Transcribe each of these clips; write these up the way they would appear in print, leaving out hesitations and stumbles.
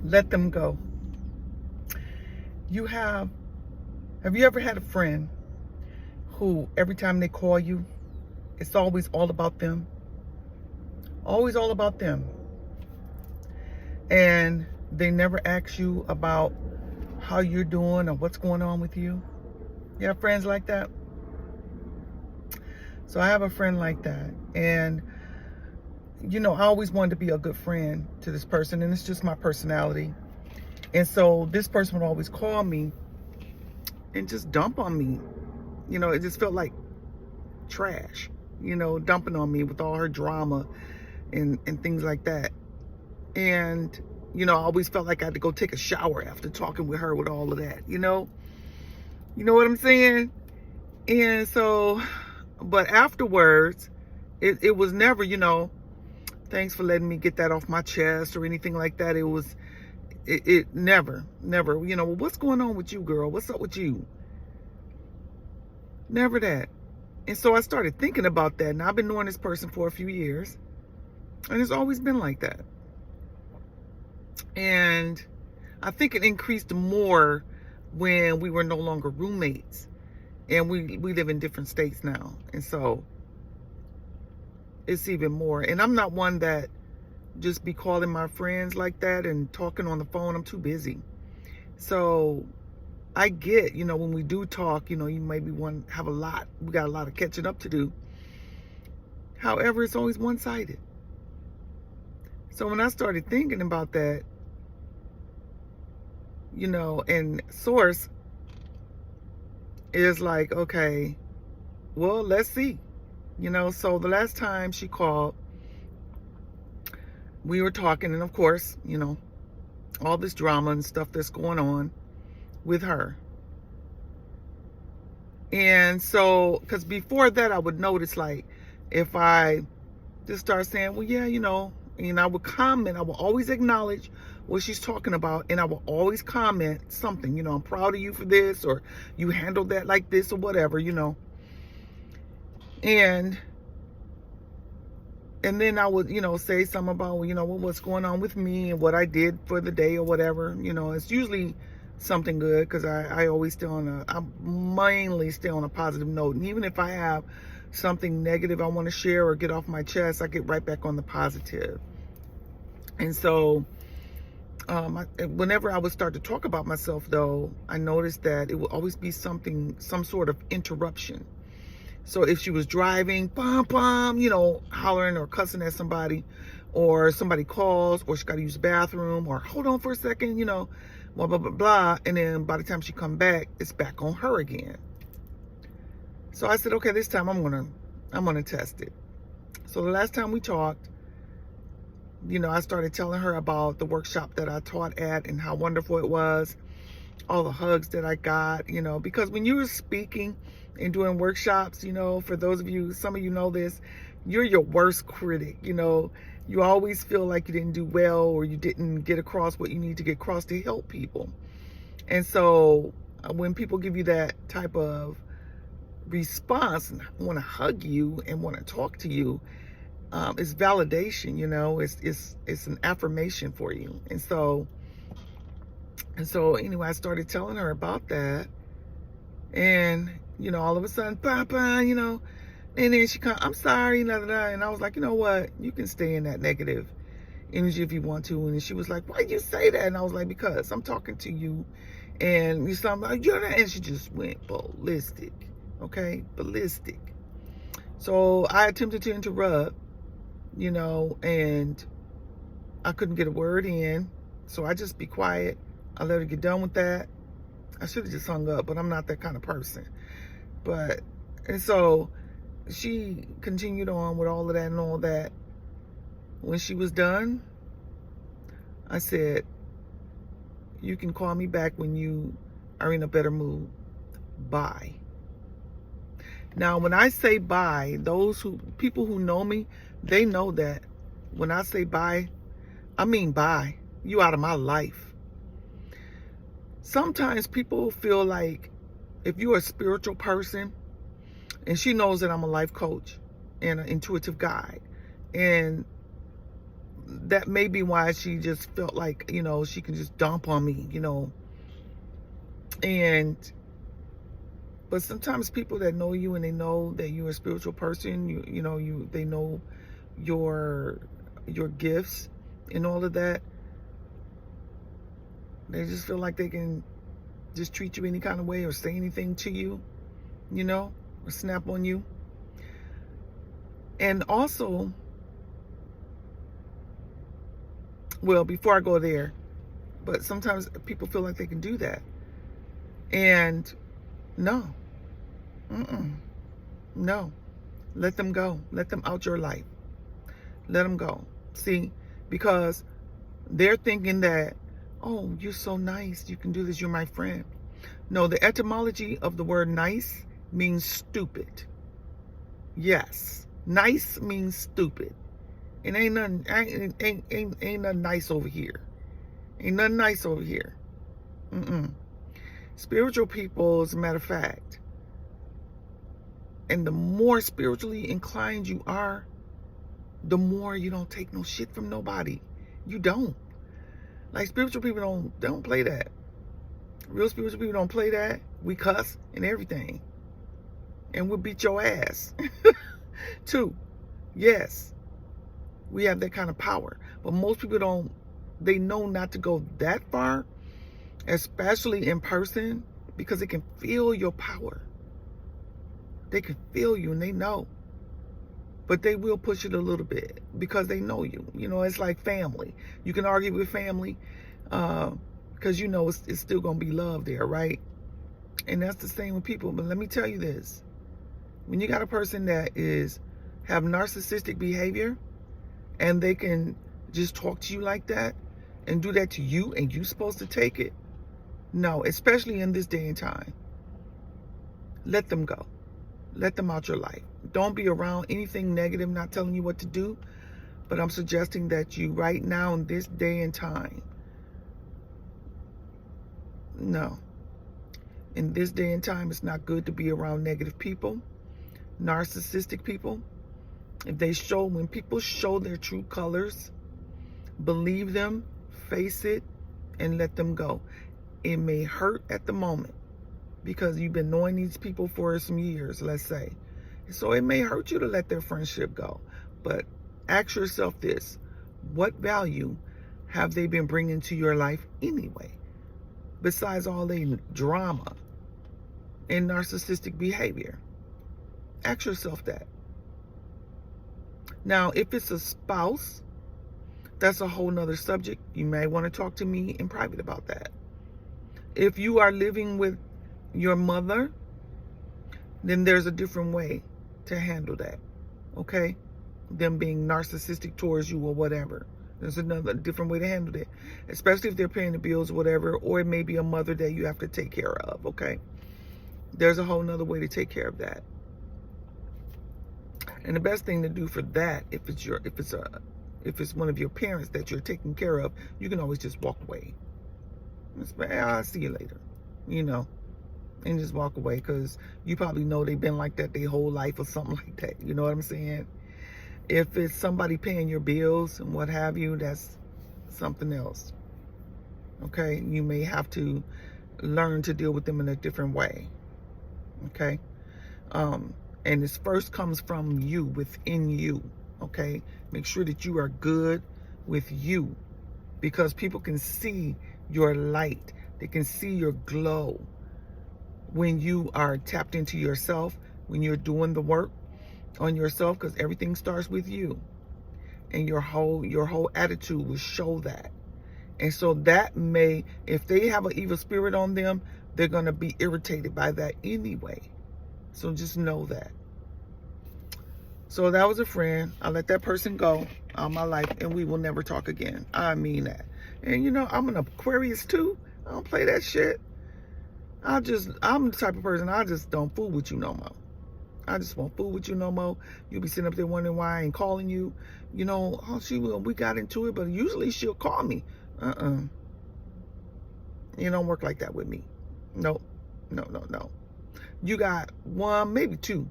Let them go. You have you ever had a friend who every time they call you, it's always all about them? Always all about them. And they never ask you about how you're doing or what's going on with you? You have friends like that? So I have a friend like that. And, I always wanted to be a good friend to this person, and it's just my personality. And so this person would always call me and just dump on me. It just felt like trash, dumping on me with all her drama and things like that. And, I always felt like I had to go take a shower after talking with her with all of that, You know what I'm saying? And so, but afterwards, it was never, thanks for letting me get that off my chest or anything like that. It never, well, what's going on with you, girl? What's up with you? Never that. And so I started thinking about that. And I've been knowing this person for a few years. And it's always been like that. And I think it increased more when we were no longer roommates. And we live in different states now. And so it's even more. And I'm not one that just be calling my friends like that and talking on the phone. I'm too busy. So I get, when we do talk, you maybe we got a lot of catching up to do. However, it's always one-sided. So when I started thinking about that, and source is like, okay, well, let's see. So the last time she called, we were talking, and of course, all this drama and stuff that's going on with her. And so, because before that, I would notice, like, if I just start saying, well, yeah, and I would comment, I would always acknowledge what she's talking about, and I will always comment something, I'm proud of you for this, or you handled that like this, or whatever, and then I would, say something about, what's going on with me and what I did for the day or whatever. It's usually something good, because I always I mainly stay on a positive note. And even if I have something negative I want to share or get off my chest, I get right back on the positive. And so whenever I would start to talk about myself, though, I noticed that it would always be some sort of interruption. So if she was driving, hollering or cussing at somebody, or somebody calls, or she got to use the bathroom, or hold on for a second, blah, blah, blah, blah. And then by the time she come back, it's back on her again. So I said, okay, this time I'm gonna test it. So the last time we talked, I started telling her about the workshop that I taught at and how wonderful it was, all the hugs that I got, because when you were speaking and doing workshops, for those of you, some of you know this, you're your worst critic. You always feel like you didn't do well, or you didn't get across what you need to get across to help people. And so when people give you that type of response and want to hug you and want to talk to you, it's validation, it's an affirmation for you. And so anyway, I started telling her about that. And, all of a sudden, Papa, and then she come, I'm sorry, da, da, da. And I was like, you know what? You can stay in that negative energy if you want to. And she was like, why you say that? And I was like, because I'm talking to you. And you sound like, you're not. And she just went ballistic. Okay? Ballistic. So I attempted to interrupt, and I couldn't get a word in. So I just be quiet. I let her get done with that. I should have just hung up, but I'm not that kind of person. And so she continued on with all of that and all that. When she was done, I said, you can call me back when you are in a better mood. Bye. Now, when I say bye, people who know me, they know that when I say bye, I mean bye. You out of my life. Sometimes people feel like if you're a spiritual person, and she knows that I'm a life coach and an intuitive guide, and that may be why she just felt like, she can just dump on me, and but sometimes people that know you and they know that you're a spiritual person, they know your gifts and all of that, they just feel like they can just treat you any kind of way or say anything to you, or snap on you. And also, well, before I go there, but sometimes people feel like they can do that. And no, no, let them go. Let them out your life. Let them go. See, because they're thinking that, oh, you're so nice, you can do this, you're my friend. No, the etymology of the word nice means stupid. Yes, nice means stupid. And ain't nothing nice over here. Ain't nothing nice over here. Spiritual people, as a matter of fact, and the more spiritually inclined you are, the more you don't take no shit from nobody. You don't. Like, spiritual people don't play that. Real spiritual people don't play that. We cuss and everything. And we'll beat your ass. Too. Yes. We have that kind of power. But most people don't, they know not to go that far, especially in person, because they can feel your power. They can feel you and they know. But they will push it a little bit because they know you. It's like family. You can argue with family because it's still going to be love there, right? And that's the same with people. But let me tell you this. When you got a person that have narcissistic behavior and they can just talk to you like that and do that to you and you're supposed to take it, no, especially in this day and time. Let them go. Let them out your life. Don't be around anything negative, not telling you what to do. But I'm suggesting that you right now in this day and time, no. In this day and time, it's not good to be around negative people, narcissistic people. When people show their true colors, believe them, face it, and let them go. It may hurt at the moment because you've been knowing these people for some years, let's say. So it may hurt you to let their friendship go. But ask yourself this: what value have they been bringing to your life anyway? Besides all the drama and narcissistic behavior. Ask yourself that. Now, if it's a spouse, that's a whole nother subject. You may want to talk to me in private about that. If you are living with your mother, then there's a different way to handle that. Okay? Them being narcissistic towards you or whatever. There's another different way to handle that. Especially if they're paying the bills or whatever, or it may be a mother that you have to take care of, okay? There's a whole nother way to take care of that. And the best thing to do for that, if it's one of your parents that you're taking care of, you can always just walk away. I'll see you later, and just walk away, because you probably know they've been like that their whole life or something like that. You know what I'm saying? If it's somebody paying your bills and what have you, that's something else. Okay? You may have to learn to deal with them in a different way. Okay? And this first comes from you, within you. Okay? Make sure that you are good with you, because people can see your light. They can see your glow when you are tapped into yourself, when you're doing the work on yourself, because everything starts with you, and your whole attitude will show that. And so that may, if they have an evil spirit on them, they're going to be irritated by that anyway. So just know that. So that was a friend. I let that person go out of my life, and we will never talk again. I mean that. And I'm an Aquarius too. I don't play that shit. I'm the type of person, I just don't fool with you no more. I just won't fool with you no more. You'll be sitting up there wondering why I ain't calling you. We got into it, but usually she'll call me. You don't work like that with me. Nope. No. You got one, maybe two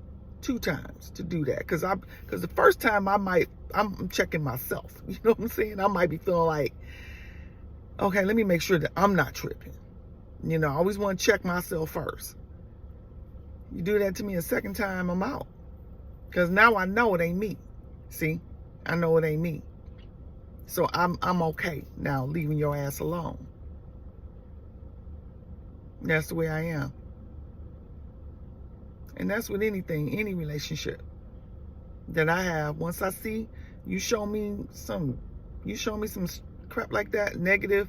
times to do that. Because the first time I might I'm checking myself. You know what I'm saying? I might be feeling like, okay, let me make sure that I'm not tripping. You know, I always want to check myself first. You do that to me a second time, I'm out. Because now I know it ain't me. See? I know it ain't me. So I'm okay now leaving your ass alone. That's the way I am. And that's with anything, any relationship that I have. Once I see you show me some crap like that, negative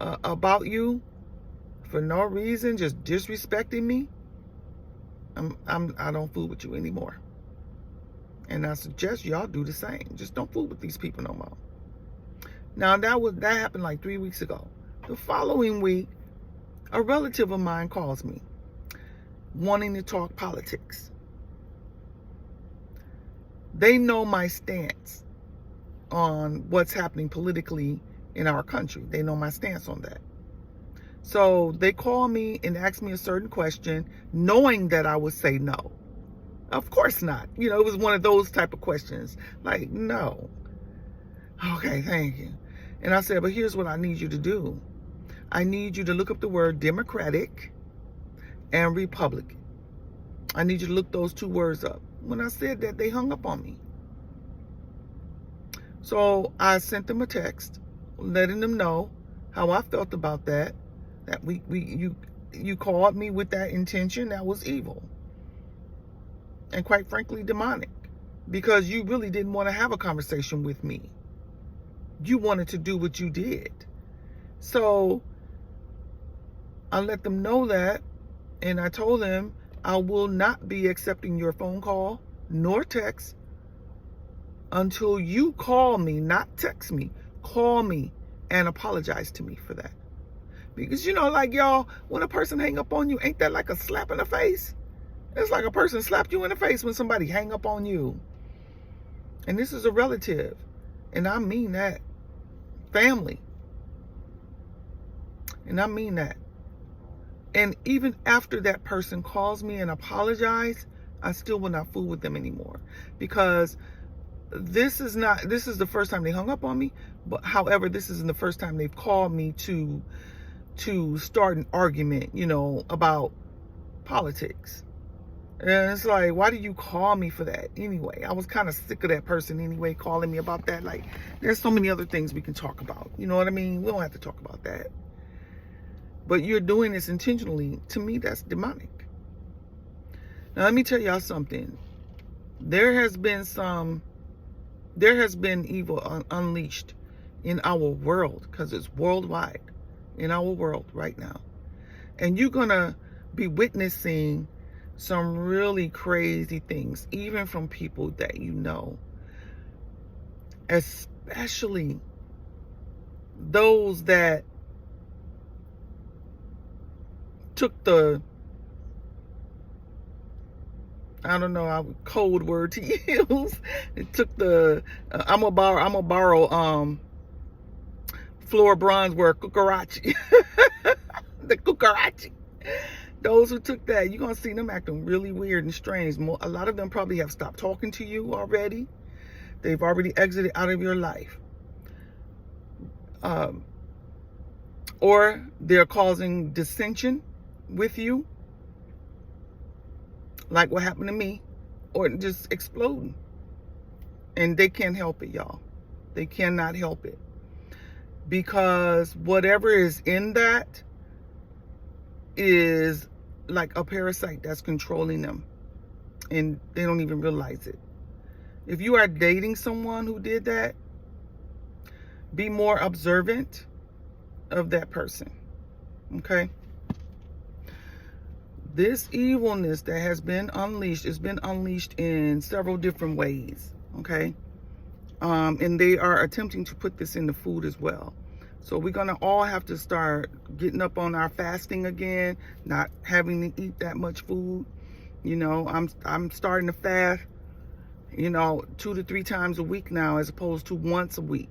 about you for no reason, just disrespecting me, I don't fool with you anymore. And I suggest y'all do the same. Just don't fool with these people no more. Now that happened like 3 weeks ago. The following week, a relative of mine calls me wanting to talk politics. They know my stance on what's happening politically in our country. They know my stance on that. So they call me and ask me a certain question, knowing that I would say no. Of course not. You know, it was one of those type of questions. Like, no. Okay, thank you. And I said, but here's what I need you to do. I need you to look up the word Democratic and Republican. I need you to look those two words up. When I said that, they hung up on me. So I sent them a text letting them know how I felt about that. That you called me with that intention. That was evil. And quite frankly, demonic. Because you really didn't want to have a conversation with me. You wanted to do what you did. So I let them know that. And I told them I will not be accepting your phone call nor text until you call me, not text me. Call me and apologize to me for that. Because, you know, like, y'all, when a person hang up on you, ain't that like a slap in the face? It's like a person slapped you in the face when somebody hang up on you. And this is a relative. And I mean that. Family. And I mean that. And even after that person calls me and apologize, I still will not fool with them anymore. Because this is the first time they hung up on me. But however, this isn't the first time they've called me to start an argument, you know, about politics. And it's like, why do you call me for that anyway? I was kind of sick of that person anyway, calling me about that. Like, there's so many other things we can talk about. You know what I mean? We don't have to talk about that. But you're doing this intentionally. To me, that's demonic. Now, let me tell y'all something. There has been evil unleashed in our world, because it's worldwide, in our world right now. And you're going to be witnessing some really crazy things, even from people that you know, especially those that took the, I don't know, a code word to use. It took the, I'm gonna borrow Flora Braun's word, cucarachi. The cucarachi. Those who took that, you're going to see them acting really weird and strange. A lot of them probably have stopped talking to you already. They've already exited out of your life. Or they're causing dissension with you, like what happened to me, or just exploding. And they can't help it, y'all. They cannot help it. Because whatever is in that is like a parasite that's controlling them, and they don't even realize it. If you are dating someone who did that, be more observant of that person. Okay? This evilness that has been unleashed has been unleashed in several different ways. Okay? And they are attempting to put this in the food as well. So we're going to all have to start getting up on our fasting again, not having to eat that much food. You know, I'm starting to fast, you know, 2 to 3 times a week now, as opposed to once a week.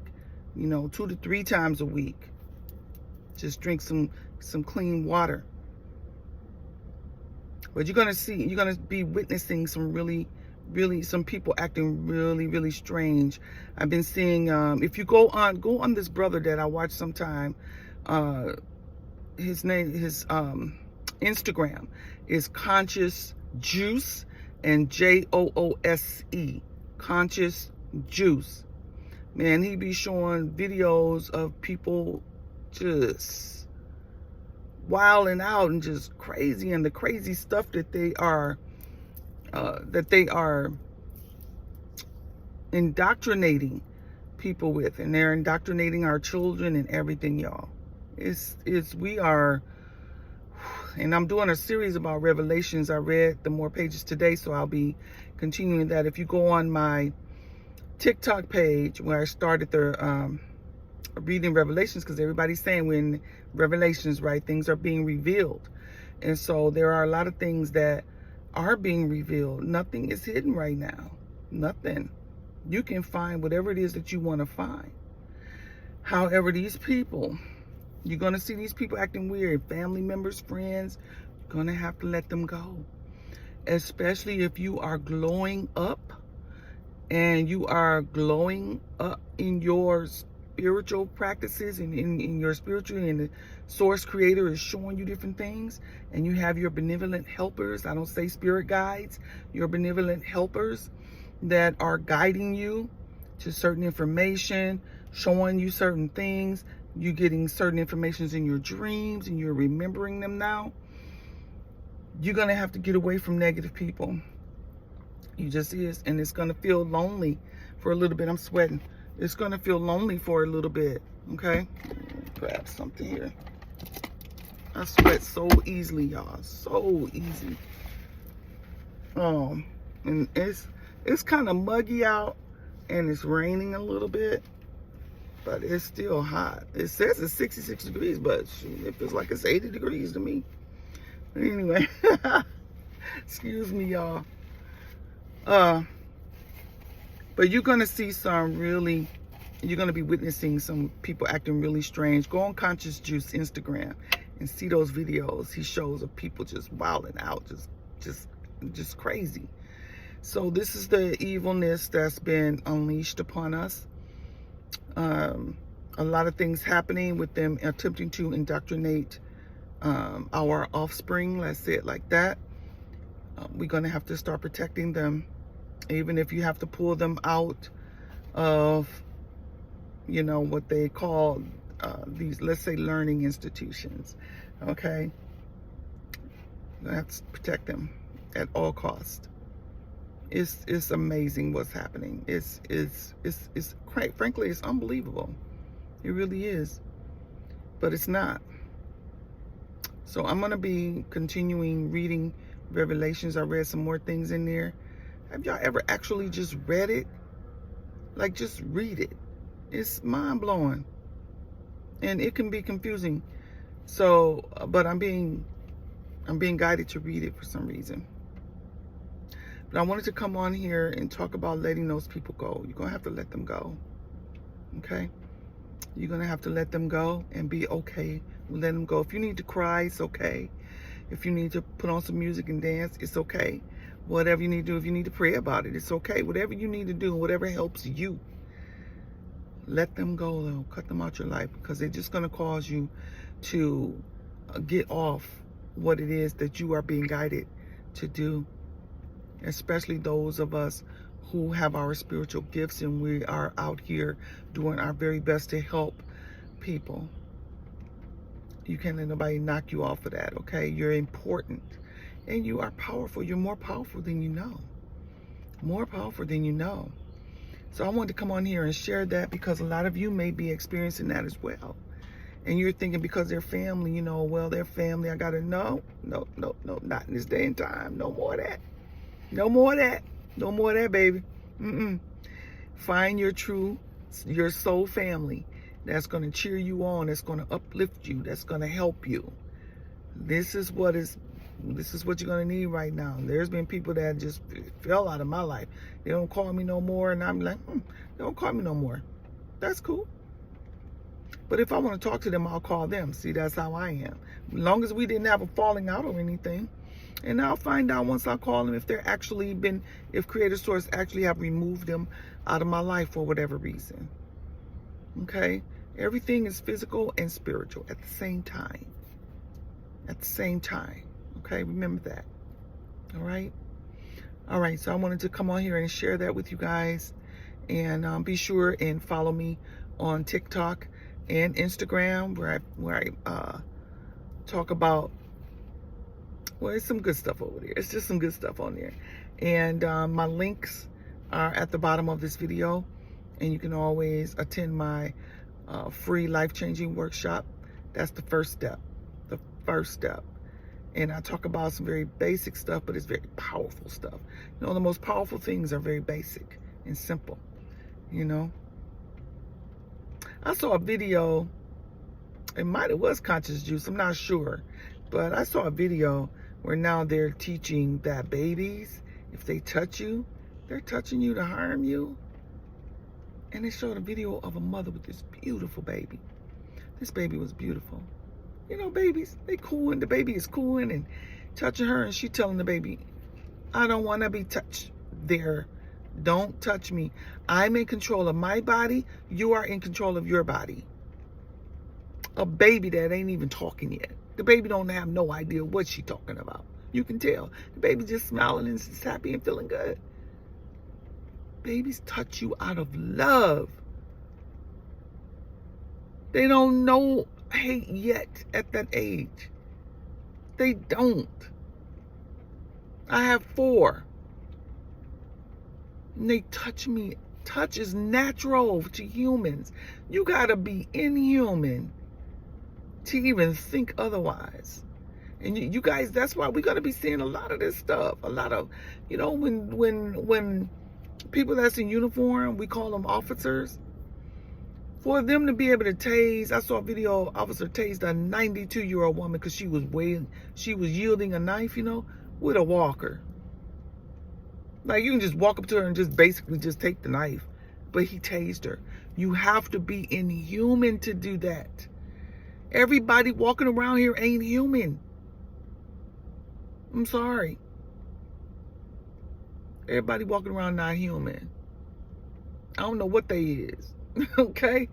You know, 2 to 3 times a week. Just drink some clean water. But you're going to be witnessing some really really, some people acting really, really strange. I've been seeing, if you go on this brother that I watch sometime, his Instagram is Conscious Juice, and JOOSE, Conscious Juice. Man, he be showing videos of people just wilding out and just crazy, and the crazy stuff that they are indoctrinating people with, and they're indoctrinating our children and everything, y'all. We are, and I'm doing a series about Revelations. I read the more pages today, so I'll be continuing that. If you go on my TikTok page where I started the reading Revelations, because everybody's saying we're in Revelations, right? Things are being revealed. And so there are a lot of things that are being revealed. Nothing is hidden right now. Nothing. You can find whatever it is that you want to find. However, these people, you're going to see these people acting weird. Family members, friends, you're going to have to let them go. Especially if you are glowing up, and you are glowing up in your spiritual practices, and in your spiritual, and the source creator is showing you different things, and you have your benevolent helpers. I don't say spirit guides, your benevolent helpers that are guiding you to certain information, showing you certain things. You're getting certain informations in your dreams, and you're remembering them now. You're going to have to get away from negative people. You just is. And it's going to feel lonely for a little bit. I'm sweating. It's going to feel lonely for a little bit. Okay? Grab something here. I sweat so easily, y'all. So easy. And it's kind of muggy out, and it's raining a little bit, but it's still hot. It says it's 66 degrees, but shoot, it feels like it's 80 degrees to me. But anyway, excuse me, y'all. But you're going to see you're going to be witnessing some people acting really strange. Go on Conscious Juice Instagram and see those videos he shows of people just wilding out, just crazy. So this is the evilness that's been unleashed upon us. A lot of things happening with them attempting to indoctrinate our offspring, let's say it like that. We're going to have to start protecting them, even if you have to pull them out of, what they call these, let's say, learning institutions. Okay? You're going to have to protect them at all costs. It's amazing what's happening. It's frankly, it's unbelievable. It really is. But it's not. So I'm going to be continuing reading Revelations. I read some more things in there. Have y'all ever actually just read it? Like, just read it. It's mind-blowing. And it can be confusing. So, but I'm being guided to read it for some reason. But I wanted to come on here and talk about letting those people go. You're going to have to let them go. Okay? You're going to have to let them go and be okay with letting them go. If you need to cry, it's okay. If you need to put on some music and dance, it's okay. Whatever you need to do, if you need to pray about it, it's okay. Whatever you need to do, whatever helps you, let them go, though. Cut them out your life, because they're just going to cause you to get off what it is that you are being guided to do. Especially those of us who have our spiritual gifts, and we are out here doing our very best to help people. You can't let nobody knock you off of that, okay? You're important, and you are powerful. You're more powerful than you know. More powerful than you know. So I wanted to come on here and share that, because a lot of you may be experiencing that as well. And you're thinking, because they're family, well, they're family, I gotta know. No, not in this day and time. No more of that. No more of that. No more of that, baby. Find your soul family that's going to cheer you on, that's going to uplift you, that's going to help you. This is what you're going to need right now. There's been people that just fell out of my life. They don't call me no more, and I'm like, they don't call me no more. That's cool. But if I want to talk to them, I'll call them. See, that's how I am. As long as we didn't have a falling out or anything, And I'll find out once I call them if they're actually been, if Creator Source actually have removed them out of my life for whatever reason. Okay? Everything is physical and spiritual at the same time. At the same time. Okay? Remember that. All right? All right. So I wanted to come on here and share that with you guys. And be sure and follow me on TikTok and Instagram, where I talk about, well, it's some good stuff over there. It's just some good stuff on there. And my links are at the bottom of this video. And you can always attend my free life-changing workshop. That's the first step. The first step. And I talk about some very basic stuff, but it's very powerful stuff. You know, the most powerful things are very basic and simple. You know, I saw a video, it was conscious juice, I'm not sure, but I saw a video where now they're teaching that babies, if they touch you, they're touching you to harm you. And they showed a video of a mother with this beautiful baby. This baby was beautiful. You know, babies, they cooing, the baby is cooing and touching her, and she telling the baby, I don't want to be touched there. Don't touch me. I'm in control of my body. You are in control of your body. A baby that ain't even talking yet. The baby don't have no idea what she's talking about. You can tell. The baby just smiling and just happy and feeling good. Babies touch you out of love. They don't know hate yet at that age. They don't. I have 4. And they touch me. Touch is natural to humans. You gotta be inhuman to even think otherwise. And you guys, that's why we're gonna be seeing a lot of this stuff. A lot of, you know, when people that's in uniform, we call them officers. For them to be able to tase, I saw a video, officer tased a 92-year-old woman because she was yielding a knife, you know, with a walker. Like, you can just walk up to her and just basically just take the knife. But he tased her. You have to be inhuman to do that. Everybody walking around here ain't human. I'm sorry. Everybody walking around not human. I don't know what they is. Okay?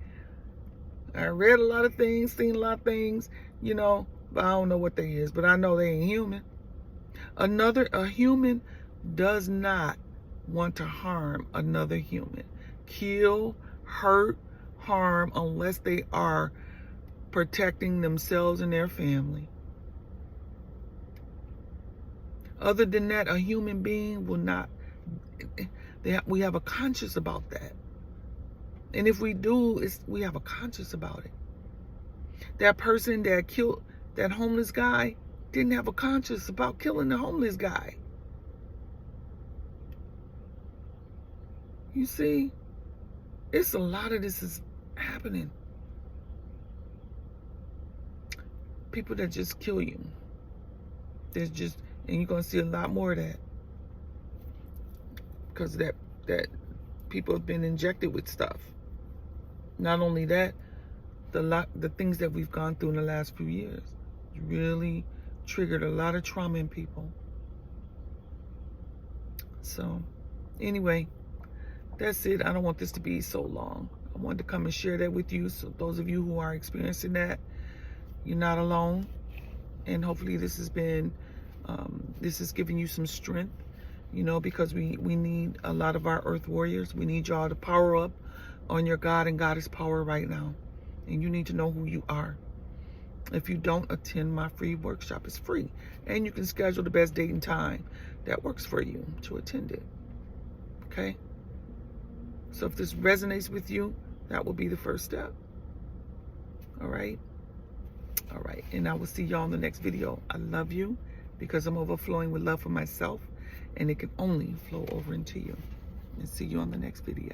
I read a lot of things, seen a lot of things, you know, but I don't know what they is. But I know they ain't human. A human does not want to harm another human. Kill, hurt, harm, unless they are protecting themselves and their family. Other than that, a human being will not. We have a conscience about that. And if we do, we have a conscience about it. That person that killed that homeless guy didn't have a conscience about killing the homeless guy. You see, it's a lot of this is happening. People that just kill you. There's just, and you're gonna see a lot more of that, because that people have been injected with stuff. Not only that, the things that we've gone through in the last few years really triggered a lot of trauma in people. So, anyway. That's it. I don't want this to be so long. I wanted to come and share that with you. So those of you who are experiencing that, you're not alone. And hopefully this has been, this is giving you some strength, you know, because we need a lot of our earth warriors. We need y'all to power up on your God and Goddess power right now. And you need to know who you are. If you don't attend my free workshop, it's free. And you can schedule the best date and time that works for you to attend it. Okay? So if this resonates with you, that will be the first step. All right? All right. And I will see y'all in the next video. I love you because I'm overflowing with love for myself, and it can only flow over into you. And see you on the next video.